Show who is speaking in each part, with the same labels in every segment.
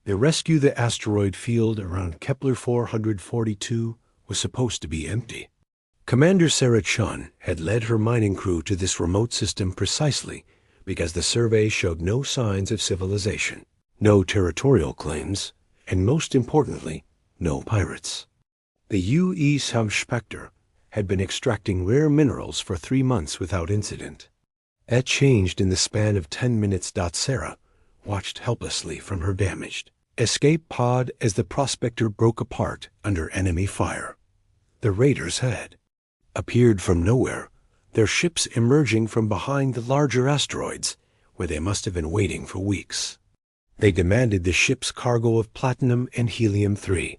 Speaker 1: The rescue the asteroid field around Kepler 442 was supposed to be empty. Commander Sarah Chun had led her mining crew to this remote system precisely because the survey showed no signs of civilization, no territorial claims, and most importantly, no pirates. The UE Spectre had been extracting rare minerals for 3 months without incident. That changed in the span of 10 minutes. Sarah watched helplessly from her damaged escape pod as the Prospector broke apart under enemy fire. The raiders had appeared from nowhere, their ships emerging from behind the larger asteroids, where they must have been waiting for weeks. They demanded the ship's cargo of platinum and helium-3.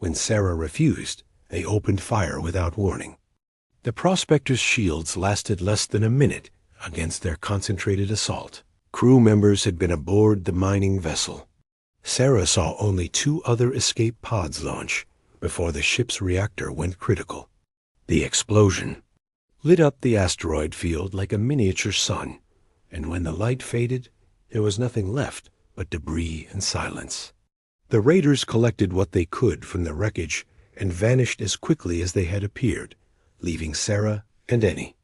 Speaker 1: When Sarah refused, they opened fire without warning. The Prospector's shields lasted less than a minute against their concentrated assault. Crew members had been aboard the mining vessel. Sarah saw only 2 other escape pods launch before the ship's reactor went critical. The explosion lit up the asteroid field like a miniature sun, and when the light faded, there was nothing left but debris and silence. The raiders collected what they could from the wreckage and vanished as quickly as they had appeared, leaving Sarah and Annie.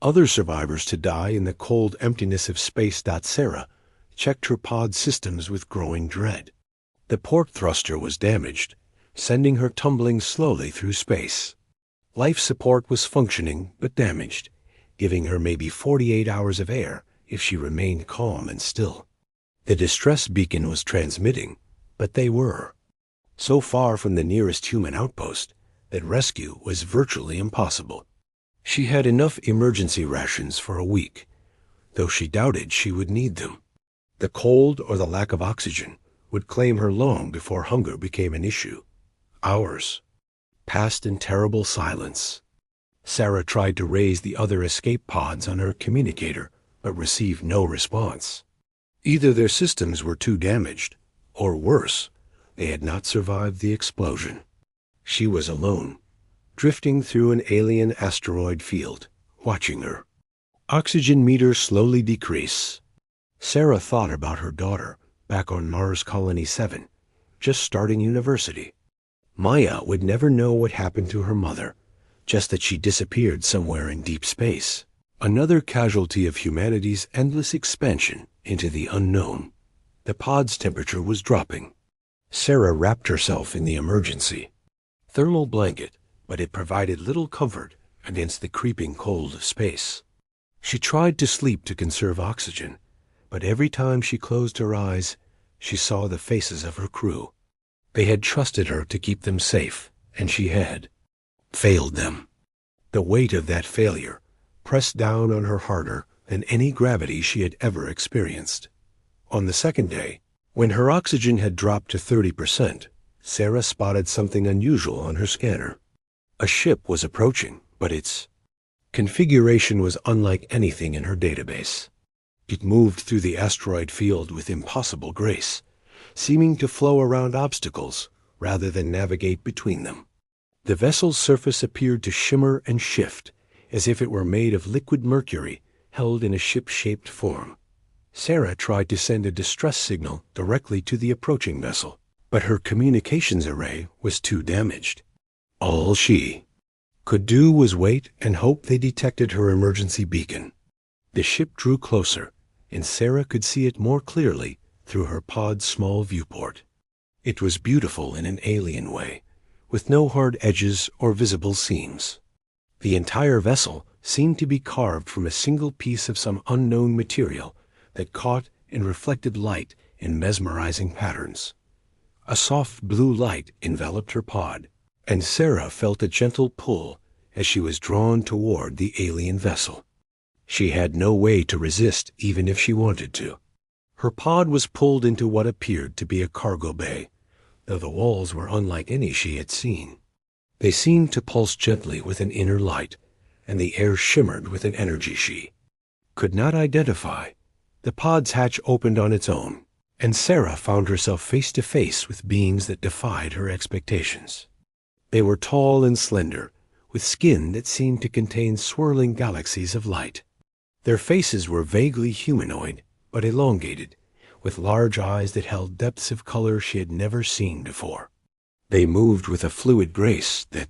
Speaker 1: Other survivors to die in the cold emptiness of space. Sarah checked her pod systems with growing dread. The port thruster was damaged, sending her tumbling slowly through space. Life support was functioning but damaged, giving her maybe 48 hours of air if she remained calm and still. The distress beacon was transmitting, but they were so far from the nearest human outpost that rescue was virtually impossible. She had enough emergency rations for a week, though she doubted she would need them. The cold or the lack of oxygen would claim her long before hunger became an issue. Hours passed in terrible silence. Sarah tried to raise the other escape pods on her communicator, but received no response. Either their systems were too damaged, or worse, they had not survived the explosion. She was alone, drifting through an alien asteroid field, watching her oxygen meter slowly decrease. Sarah thought about her daughter back on Mars Colony 7, just starting university. Maya would never know what happened to her mother, just that she disappeared somewhere in deep space. Another casualty of humanity's endless expansion into the unknown. The pod's temperature was dropping. Sarah wrapped herself in the emergency thermal blanket, but it provided little comfort against the creeping cold of space. She tried to sleep to conserve oxygen, but every time she closed her eyes, she saw the faces of her crew. They had trusted her to keep them safe, and she had failed them. The weight of that failure pressed down on her harder than any gravity she had ever experienced. On the second day, when her oxygen had dropped to 30%, Sarah spotted something unusual on her scanner. A ship was approaching, but its configuration was unlike anything in her database. It moved through the asteroid field with impossible grace, seeming to flow around obstacles rather than navigate between them. The vessel's surface appeared to shimmer and shift, as if it were made of liquid mercury held in a ship-shaped form. Sarah tried to send a distress signal directly to the approaching vessel, but her communications array was too damaged. All she could do was wait and hope they detected her emergency beacon. The ship drew closer, and Sarah could see it more clearly through her pod's small viewport. It was beautiful in an alien way, with no hard edges or visible seams. The entire vessel seemed to be carved from a single piece of some unknown material that caught and reflected light in mesmerizing patterns. A soft blue light enveloped her pod, and Sarah felt a gentle pull as she was drawn toward the alien vessel. She had no way to resist even if she wanted to. Her pod was pulled into what appeared to be a cargo bay, though the walls were unlike any she had seen. They seemed to pulse gently with an inner light, and the air shimmered with an energy she could not identify. The pod's hatch opened on its own, and Sarah found herself face to face with beings that defied her expectations. They were tall and slender, with skin that seemed to contain swirling galaxies of light. Their faces were vaguely humanoid, but elongated, with large eyes that held depths of color she had never seen before. They moved with a fluid grace that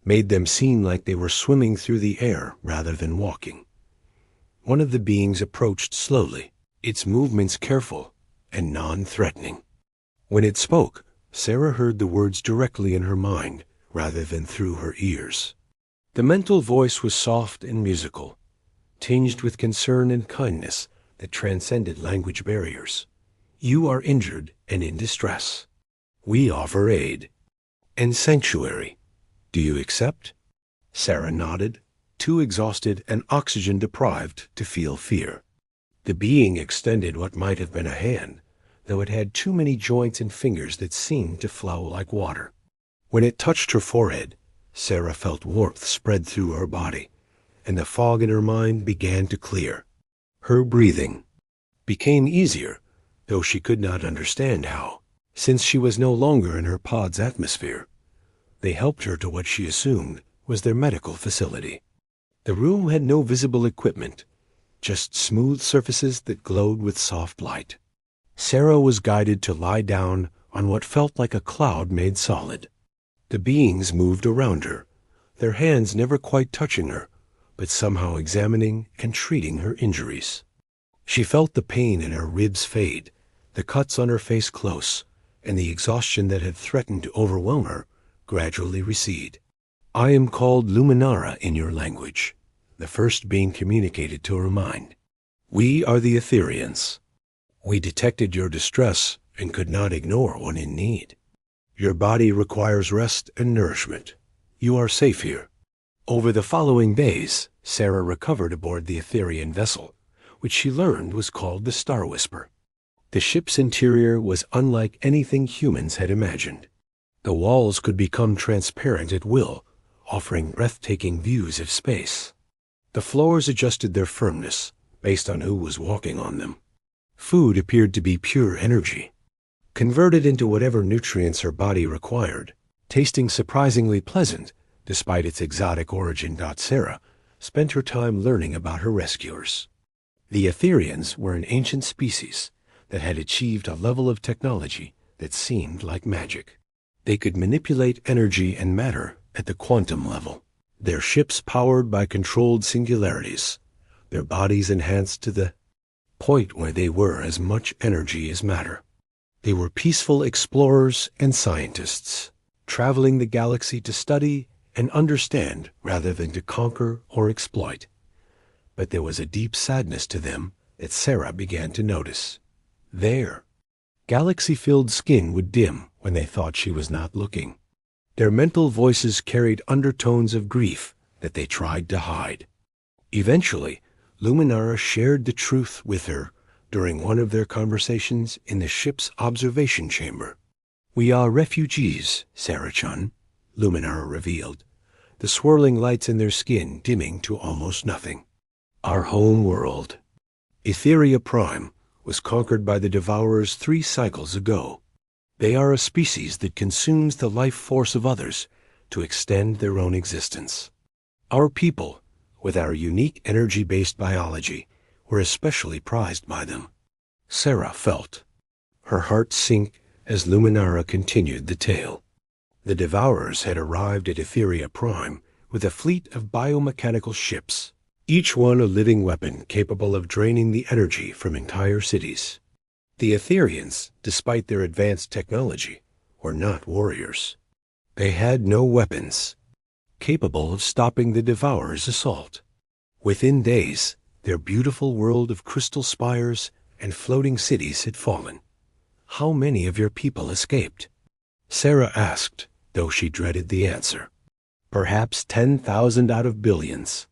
Speaker 1: made them seem like they were swimming through the air rather than walking. One of the beings approached slowly, its movements careful and non-threatening. When it spoke, Sarah heard the words directly in her mind rather than through her ears. The mental voice was soft and musical, tinged with concern and kindness that transcended language barriers. You are injured and in distress. We offer aid and sanctuary. Do you accept? Sarah nodded, too exhausted and oxygen-deprived to feel fear. The being extended what might have been a hand, though it had too many joints and fingers that seemed to flow like water. When it touched her forehead, Sarah felt warmth spread through her body, and the fog in her mind began to clear. Her breathing became easier, though she could not understand how, since she was no longer in her pod's atmosphere. They helped her to what she assumed was their medical facility. The room had no visible equipment, just smooth surfaces that glowed with soft light. Sarah was guided to lie down on what felt like a cloud made solid. The beings moved around her, their hands never quite touching her, but somehow examining and treating her injuries. She felt the pain in her ribs fade, the cuts on her face close, and the exhaustion that had threatened to overwhelm her gradually recede. I am called Luminara in your language, the first being communicated to her mind. We are the Etherians. We detected your distress and could not ignore one in need. Your body requires rest and nourishment. You are safe here. Over the following days, Sarah recovered aboard the Etherian vessel, which she learned was called the Star Whisper. The ship's interior was unlike anything humans had imagined. The walls could become transparent at will, offering breathtaking views of space. The floors adjusted their firmness based on who was walking on them. Food appeared to be pure energy, converted into whatever nutrients her body required, tasting surprisingly pleasant despite its exotic origin. Sarah spent her time learning about her rescuers. The Etherians were an ancient species that had achieved a level of technology that seemed like magic. They could manipulate energy and matter at the quantum level. Their ships powered by controlled singularities, their bodies enhanced to the point where they were as much energy as matter. They were peaceful explorers and scientists, traveling the galaxy to study and understand rather than to conquer or exploit. But there was a deep sadness to them that Sarah began to notice. Their galaxy-filled skin would dim when they thought she was not looking. Their mental voices carried undertones of grief that they tried to hide. Eventually, Luminara shared the truth with her during one of their conversations in the ship's observation chamber. We are refugees, Sarah-chan, Luminara revealed, the swirling lights in their skin dimming to almost nothing. Our home world, Etheria Prime, was conquered by the Devourers 3 cycles ago. They are a species that consumes the life force of others to extend their own existence. Our people, with our unique energy-based biology, were especially prized by them. Sarah felt her heart sink as Luminara continued the tale. The Devourers had arrived at Etheria Prime with a fleet of biomechanical ships, each one a living weapon capable of draining the energy from entire cities. The Etherians, despite their advanced technology, were not warriors. They had no weapons capable of stopping the Devourers' assault. Within days, their beautiful world of crystal spires and floating cities had fallen. How many of your people escaped? Sarah asked, though she dreaded the answer. Perhaps 10,000 out of billions.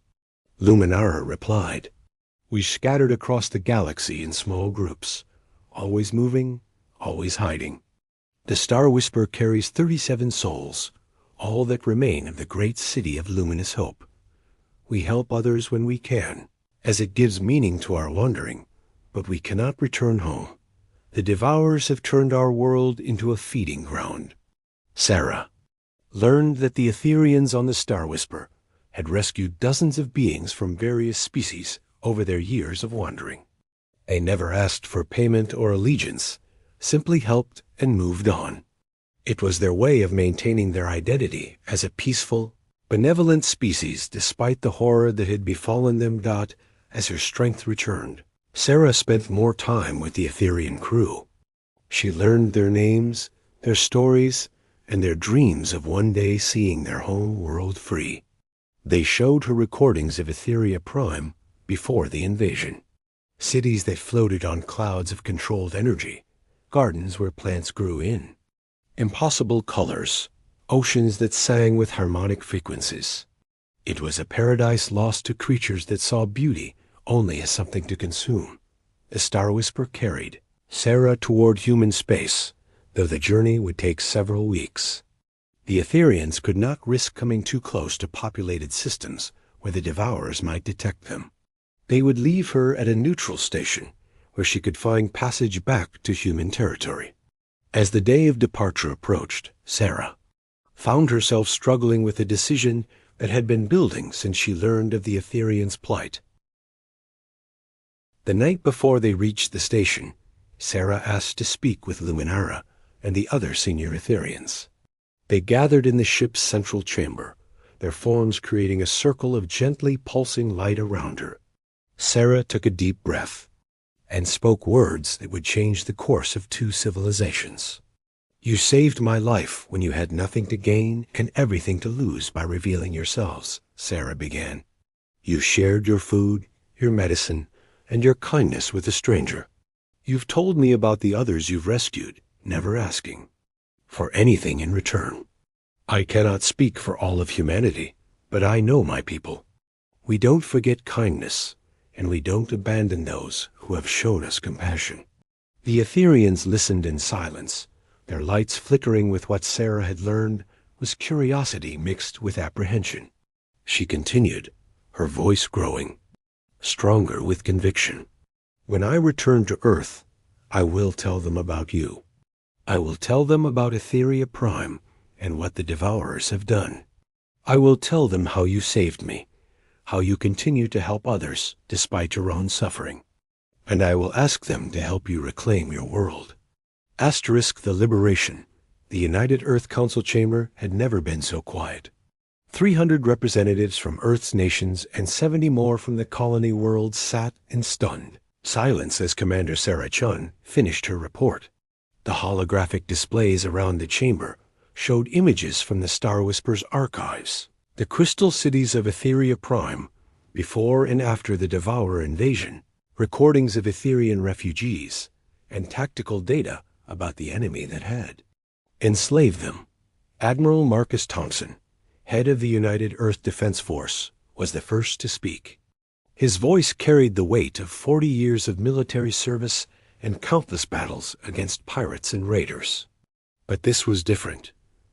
Speaker 1: Luminara replied. We scattered across the galaxy in small groups, always moving, always hiding. The Star Whisper carries 37 souls, all that remain of the great city of luminous hope. We help others when we can, as it gives meaning to our wandering, but we cannot return home. The Devourers have turned our world into a feeding ground. Sarah learned that the Etherians on the Star Whisper had rescued dozens of beings from various species over their years of wandering. They never asked for payment or allegiance, simply helped and moved on. It was their way of maintaining their identity as a peaceful, benevolent species despite the horror that had befallen them. As her strength returned, Sarah spent more time with the Etherian crew. She learned their names, their stories, and their dreams of one day seeing their home world free. They showed her recordings of Etheria Prime before the invasion. Cities that floated on clouds of controlled energy, gardens where plants grew in, impossible colors, oceans that sang with harmonic frequencies. It was a paradise lost to creatures that saw beauty only as something to consume. The Star Whisper carried Sarah toward human space, though the journey would take several weeks. The Etherians could not risk coming too close to populated systems where the Devourers might detect them. They would leave her at a neutral station where she could find passage back to human territory. As the day of departure approached, Sarah found herself struggling with a decision that had been building since she learned of the Etherians' plight. The night before they reached the station, Sarah asked to speak with Luminara and the other senior Etherians. They gathered in the ship's central chamber, their forms creating a circle of gently pulsing light around her. Sarah took a deep breath and spoke words that would change the course of two civilizations. "You saved my life when you had nothing to gain and everything to lose by revealing yourselves," Sarah began. "You shared your food, your medicine, and your kindness with a stranger. You've told me about the others you've rescued, never asking for anything in return. I cannot speak for all of humanity, but I know my people. We don't forget kindness, and we don't abandon those who have shown us compassion." The Etherians listened in silence, their lights flickering with what Sarah had learned was curiosity mixed with apprehension. She continued, her voice growing, stronger with conviction. "When I return to Earth, I will tell them about you. I will tell them about Etheria Prime and what the Devourers have done. I will tell them how you saved me, how you continue to help others despite your own suffering. And I will ask them to help you reclaim your world." The liberation. The United Earth Council chamber had never been so quiet. 300 representatives from Earth's nations and 70 more from the colony world sat in stunned silence as Commander Sarah Chun finished her report. The holographic displays around the chamber showed images from the Star Whisper's archives, the crystal cities of Etheria Prime, before and after the Devourer invasion, recordings of Etherian refugees, and tactical data about the enemy that had enslaved them. Admiral Marcus Thompson, head of the United Earth Defense Force, was the first to speak. His voice carried the weight of 40 years of military service and countless battles against pirates and raiders. But this was different,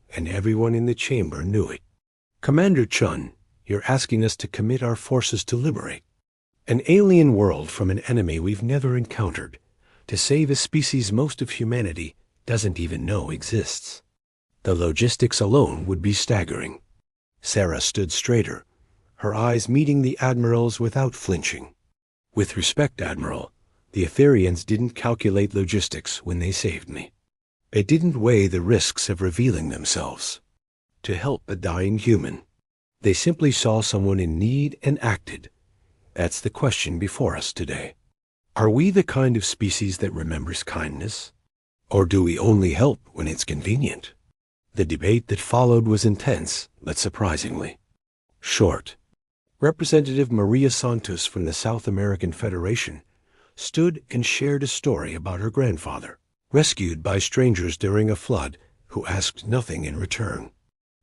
Speaker 1: and everyone in the chamber knew it. "Commander Chun, you're asking us to commit our forces to liberate an alien world from an enemy we've never encountered, to save a species most of humanity doesn't even know exists. The logistics alone would be staggering." Sarah stood straighter, her eyes meeting the Admiral's without flinching. "With respect, Admiral, the Etherians didn't calculate logistics when they saved me. They didn't weigh the risks of revealing themselves to help a dying human. They simply saw someone in need and acted. That's the question before us today. Are we the kind of species that remembers kindness? Or do we only help when it's convenient?" The debate that followed was intense, but surprisingly short. Representative Maria Santos from the South American Federation stood and shared a story about her grandfather, rescued by strangers during a flood who asked nothing in return.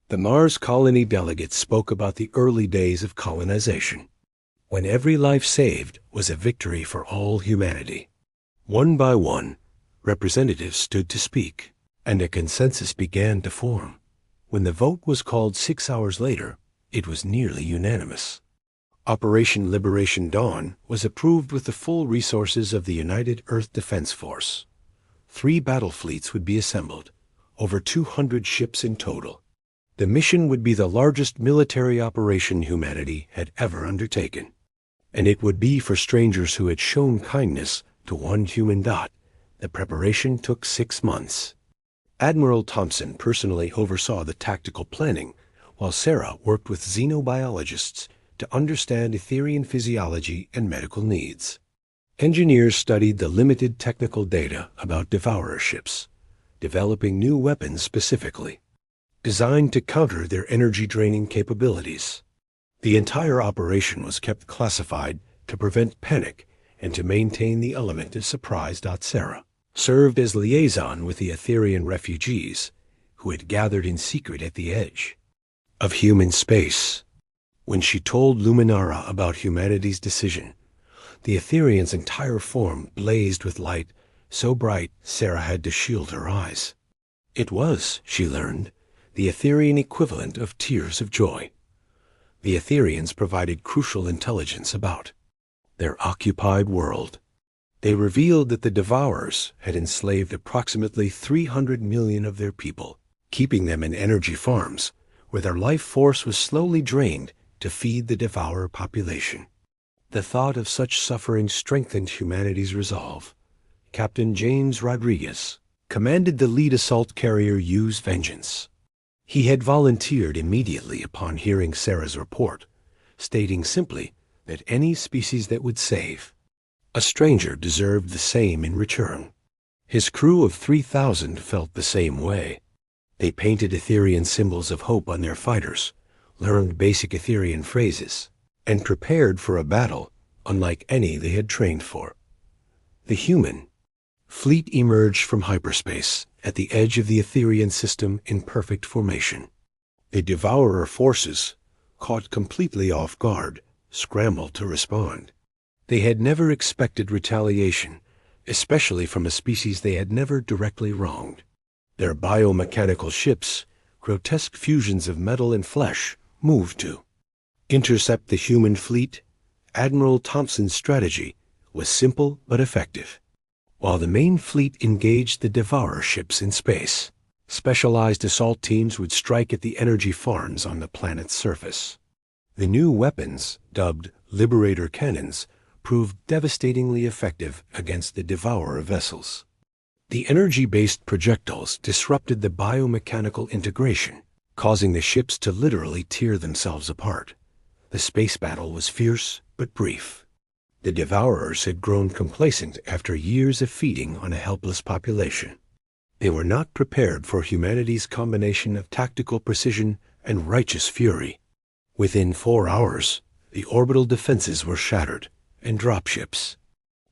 Speaker 1: The Mars colony delegate spoke about the early days of colonization, when every life saved was a victory for all humanity. One by one, representatives stood to speak, and a consensus began to form. When the vote was called 6 hours later, it was nearly unanimous. Operation Liberation Dawn was approved with the full resources of the United Earth Defense Force. 3 battle fleets would be assembled, over 200 ships in total. The mission would be the largest military operation humanity had ever undertaken, and it would be for strangers who had shown kindness to one human dot, the preparation took 6 months. Admiral Thompson personally oversaw the tactical planning, while Sarah worked with xenobiologists to understand Etherian physiology and medical needs. Engineers studied the limited technical data about devourer ships, developing new weapons specifically, designed to counter their energy-draining capabilities. The entire operation was kept classified to prevent panic and to maintain the element of surprise. Sarah served as liaison with the Etherian refugees who had gathered in secret at the edge of human space. When she told Luminara about humanity's decision, the Etherian's entire form blazed with light so bright Sarah had to shield her eyes. It was, she learned, the Etherian equivalent of tears of joy. The Etherians provided crucial intelligence about their occupied world. They revealed that the Devourers had enslaved approximately 300 million of their people, keeping them in energy farms where their life force was slowly drained to feed the Devourer population. The thought of such suffering strengthened humanity's resolve. Captain James Rodriguez commanded the lead assault carrier use Vengeance. He had volunteered immediately upon hearing Sarah's report, stating simply that any species that would save a stranger deserved the same in return. His crew of 3,000 felt the same way. They painted Etherian symbols of hope on their fighters, learned basic Etherian phrases, and prepared for a battle unlike any they had trained for. The human fleet emerged from hyperspace at the edge of the Etherian system in perfect formation. The Devourer forces, caught completely off guard, scrambled to respond. They had never expected retaliation, especially from a species they had never directly wronged. Their biomechanical ships, grotesque fusions of metal and flesh, moved to intercept the human fleet. Admiral Thompson's strategy was simple but effective. While the main fleet engaged the Devourer ships in space, specialized assault teams would strike at the energy farms on the planet's surface. The new weapons, dubbed Liberator cannons, proved devastatingly effective against the Devourer vessels. The energy-based projectiles disrupted the biomechanical integration, causing the ships to literally tear themselves apart. The space battle was fierce but brief. The Devourers had grown complacent after years of feeding on a helpless population. They were not prepared for humanity's combination of tactical precision and righteous fury. Within 4 hours, the orbital defenses were shattered, and dropships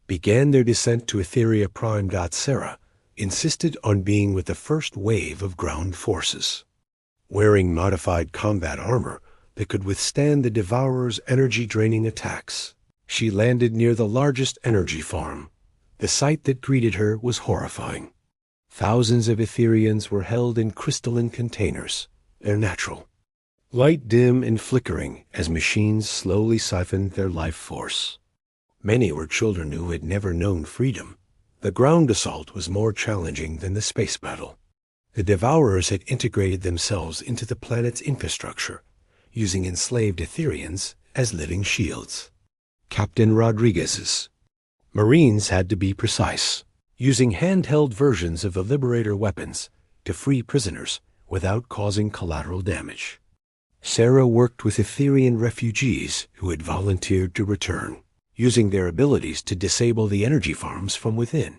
Speaker 1: began their descent to Etheria Prime. Sarah insisted on being with the first wave of ground forces. Wearing modified combat armor that could withstand the Devourer's energy-draining attacks, she landed near the largest energy farm. The sight that greeted her was horrifying. Thousands of Etherians were held in crystalline containers, their natural light dim and flickering as machines slowly siphoned their life force. Many were children who had never known freedom. The ground assault was more challenging than the space battle. The Devourers had integrated themselves into the planet's infrastructure, using enslaved Etherians as living shields. Captain Rodriguez's Marines had to be precise, using handheld versions of the Liberator weapons to free prisoners without causing collateral damage. Sarah worked with Etherian refugees who had volunteered to return, using their abilities to disable the energy farms from within.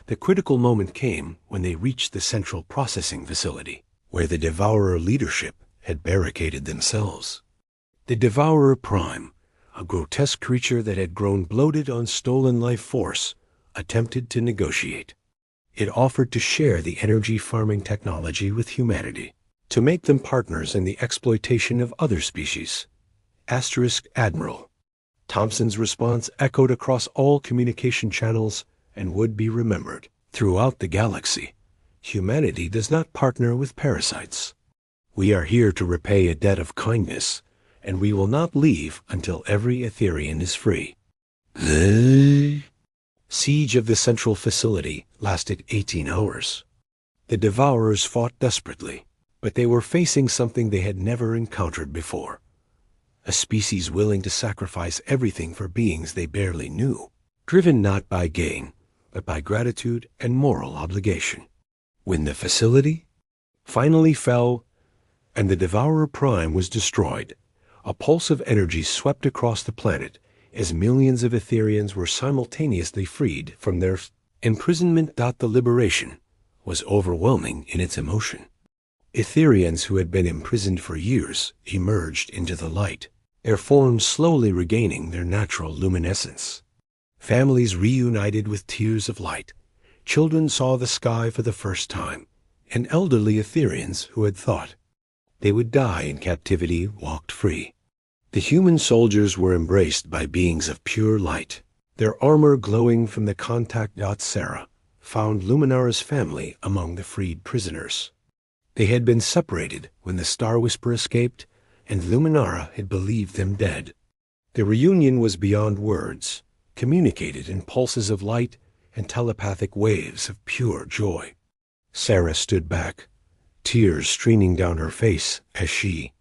Speaker 1: The critical moment came when they reached the central processing facility, where the Devourer leadership had barricaded themselves. The Devourer Prime, a grotesque creature that had grown bloated on stolen life force, attempted to negotiate. It offered to share the energy farming technology with humanity, to make them partners in the exploitation of other species. Admiral Thompson's response echoed across all communication channels and would be remembered. Throughout the galaxy, humanity does not partner with parasites. We are here to repay a debt of kindness, and we will not leave until every Etherian is free. The siege of the central facility lasted 18 hours. The Devourers fought desperately, but they were facing something they had never encountered before. A species willing to sacrifice everything for beings they barely knew. driven not by gain, but by gratitude and moral obligation. When the facility finally fell and the Devourer Prime was destroyed, a pulse of energy swept across the planet as millions of Etherians were simultaneously freed from their imprisonment. The liberation was overwhelming in its emotion. Etherians who had been imprisoned for years emerged into the light, their forms slowly regaining their natural luminescence. Families reunited with tears of light. Children saw the sky for the first time, and elderly Etherians who had thought they would die in captivity walked free. The human soldiers were embraced by beings of pure light, their armor glowing from the contact. Sarah found Luminara's family among the freed prisoners. They had been separated when the Star Whisper escaped, and Luminara had believed them dead. The reunion was beyond words, communicated in pulses of light and telepathic waves of pure joy. Sarah stood back, tears streaming down her face as she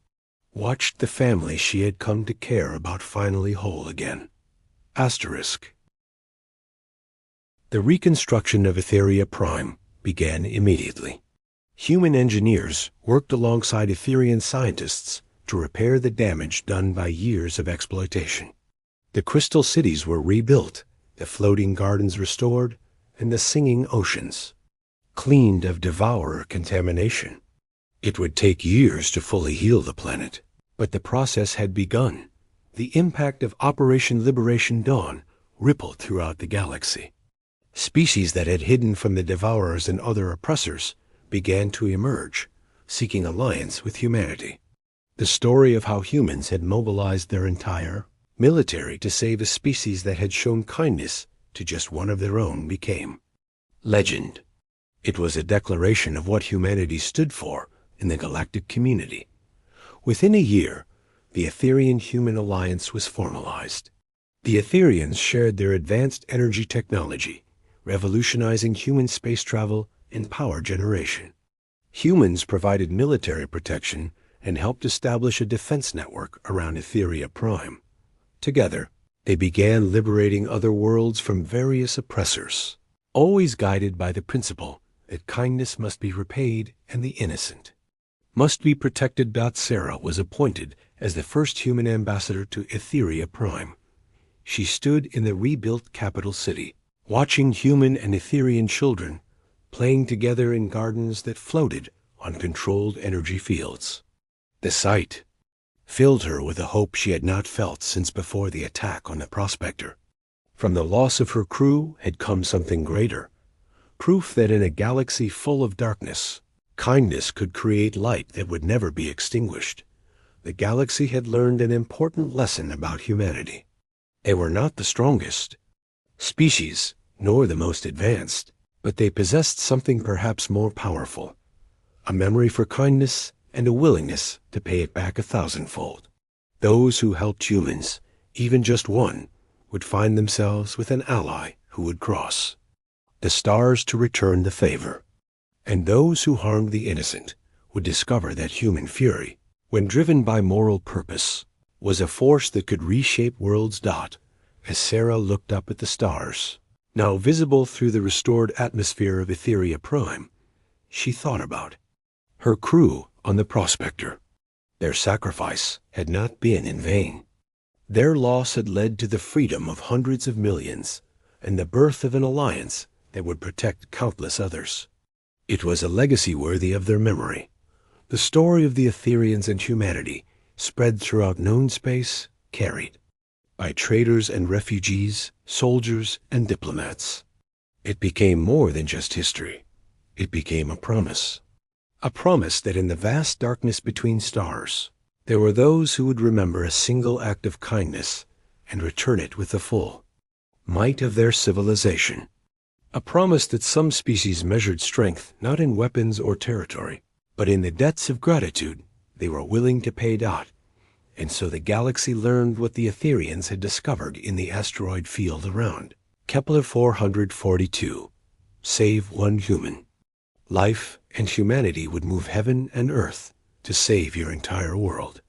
Speaker 1: watched the family she had come to care about finally whole again. Asterisk. The reconstruction of Etheria Prime began immediately. Human engineers worked alongside Etherian scientists to repair the damage done by years of exploitation. The crystal cities were rebuilt, the floating gardens restored, and the singing oceans cleaned of devourer contamination. It would take years to fully heal the planet, but the process had begun. The impact of Operation Liberation Dawn rippled throughout the galaxy. Species that had hidden from the devourers and other oppressors began to emerge, seeking alliance with humanity. The story of how humans had mobilized their entire military to save a species that had shown kindness to just one of their own became legend. It was a declaration of what humanity stood for in the galactic community. Within a year, the Etherian-Human Alliance was formalized. The Etherians shared their advanced energy technology, revolutionizing human space travel and power generation. Humans provided military protection and helped establish a defense network around Etheria Prime. Together, they began liberating other worlds from various oppressors, always guided by the principle that kindness must be repaid and the innocent must be protected. Sarah was appointed as the first human ambassador to Etheria Prime. She stood in the rebuilt capital city, watching human and Etherian children playing together in gardens that floated on controlled energy fields. The sight filled her with a hope she had not felt since before the attack on the Prospector. From the loss of her crew had come something greater, proof that in a galaxy full of darkness, kindness could create light that would never be extinguished. The galaxy had learned an important lesson about humanity. They were not the strongest species, nor the most advanced, but they possessed something perhaps more powerful, a memory for kindness and a willingness to pay it back 1,000-fold. Those who helped humans, even just one, would find themselves with an ally who would cross the stars to return the favor. And those who harmed the innocent would discover that human fury, when driven by moral purpose, was a force that could reshape worlds. As Sarah looked up at the stars, now visible through the restored atmosphere of Etheria Prime, she thought about her crew on the Prospector. Their sacrifice had not been in vain. Their loss had led to the freedom of hundreds of millions and the birth of an alliance that would protect countless others. It was a legacy worthy of their memory. The story of the Etherians and humanity spread throughout known space, carried by traders and refugees, soldiers and diplomats. It became more than just history. It became a promise. A promise that in the vast darkness between stars, there were those who would remember a single act of kindness and return it with the full might of their civilization. A promise that some species measured strength not in weapons or territory, but in the debts of gratitude they were willing to pay. And so the galaxy learned what the Etherians had discovered in the asteroid field around Kepler 442. Save one human. Life and humanity would move heaven and earth to save your entire world.